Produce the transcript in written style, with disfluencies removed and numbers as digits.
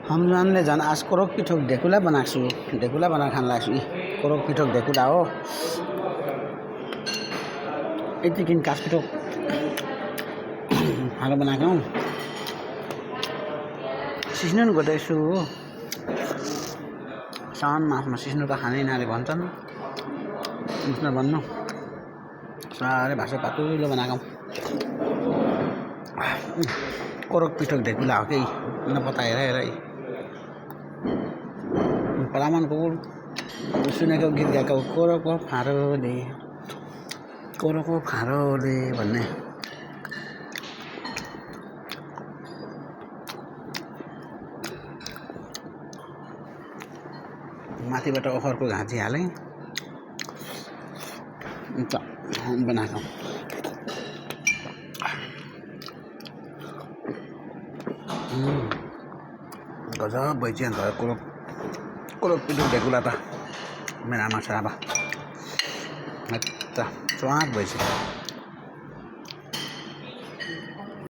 हम जानले जान आज कोरक पिठोक ढेकुला बनाएको छु ढेकुला बनाएर खान लाग्छु कोरक पिठोक ढेकुला हो यति किन कास पिठोक हालेर बनाएको हौ सिस्नो गर्दैछु हो सामान मासमा सिस्नो त खानै नाले भन्छन् सिस्नो भन्नु साह्रै भाषा पातुलो बनाएको कोरक पिठोक ढेकुला हो कि नपता हेर परामानको सुनेको गीत गाएको कोरको फारोले भन्ने माथिबाट ओखरको घाँची हालेँ बनाएको गजब भइन्छ अन्त कोरक पिठोक ढेकुला त मेरो आमा छ अब स्वाद भइसक्यो